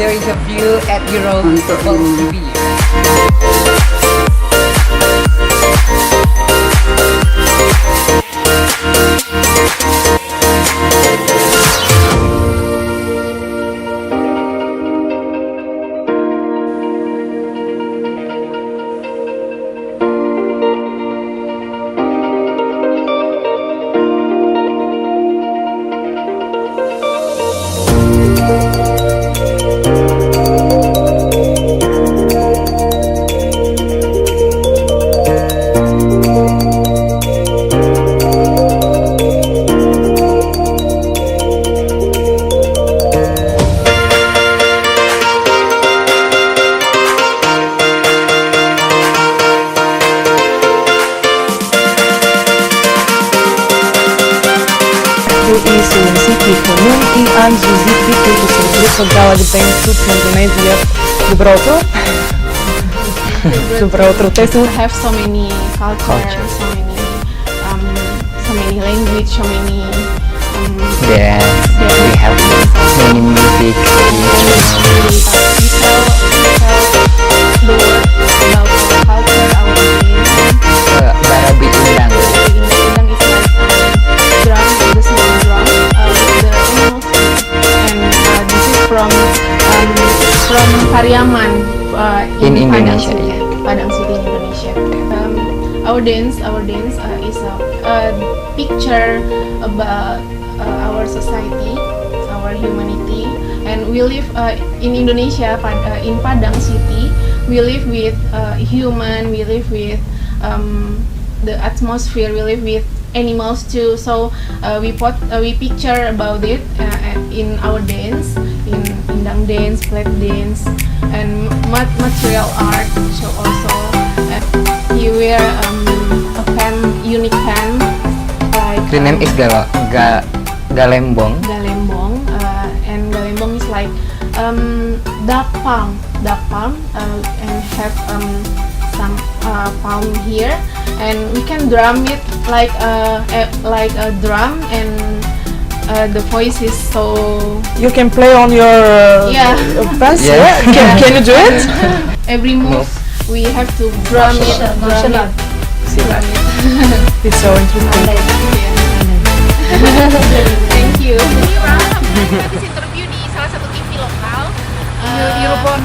There is a view at Euro Football TV. Исусики Комун и Анзузики, които се различат от Гала Дипейн тук в Индонезия. Добро утро! Добро утро! Те са have so many culture, so many language, so many Yeah, we have many music. we tell the word about our culture, our religion. Barabi Indang. Indang is like drum, the small drum with the animals, and this is from Pariaman In Padang Indonesia, City, yeah. Padang City, Indonesia. Our dance is a picture about our society, our humanity, and we live in Indonesia, in Padang City. We live with human, we live with the atmosphere, we live with animals too. So we picture about it in our dance, in Indang dance, flag dance, and material art. So also he wear a pen, unique pen, like The name is Galembong. Galembong, and Galembong is like dark palm, and have some palm here, and we can drum it like a drum, and the voice is so. You can play on your bass? Yeah. Can you do it? Every move we have to drum it. Silat. It's so interesting. Thank you. Habis interview di salah satu TV lokal. Europon.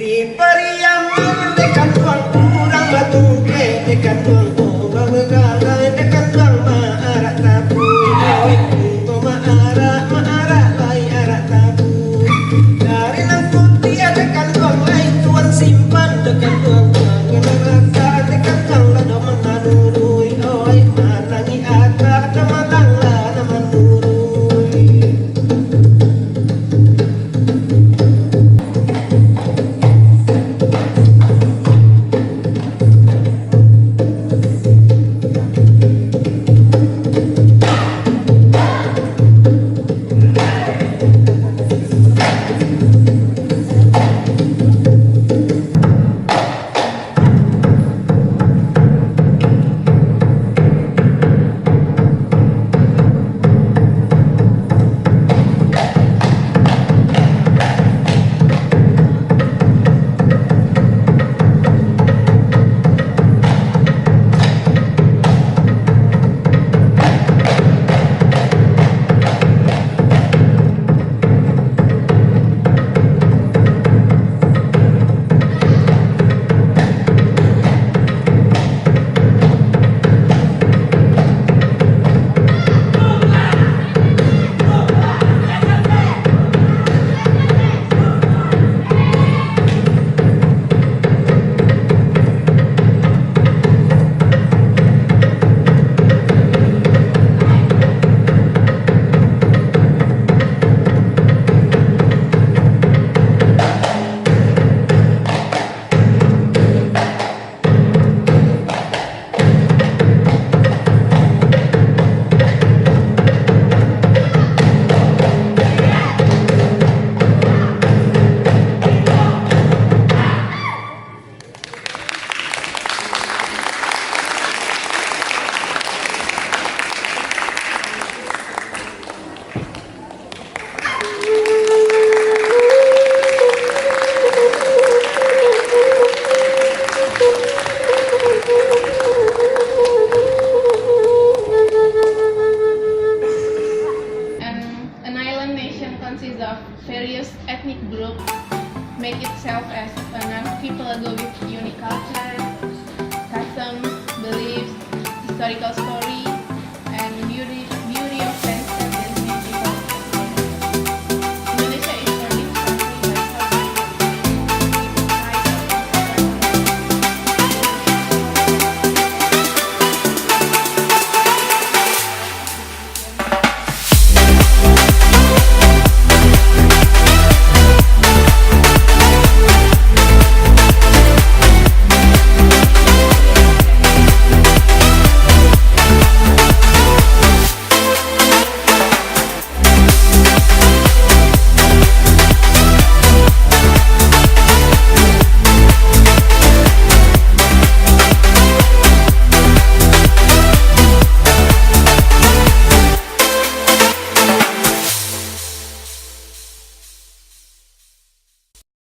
Di Periaman dekat tuang urang batu ke dekat tuang urang megala dekat tuang maarak tabu to maarak lai arak tabu dari nangkut dia dekat tuang lain tuan simpan dekat tuang ngerasa dekat tuang lado menganurui oi manangi ada malang lana manurui. Consists of various ethnic groups, make itself as an archipelago with unique culture, customs, beliefs, historical story,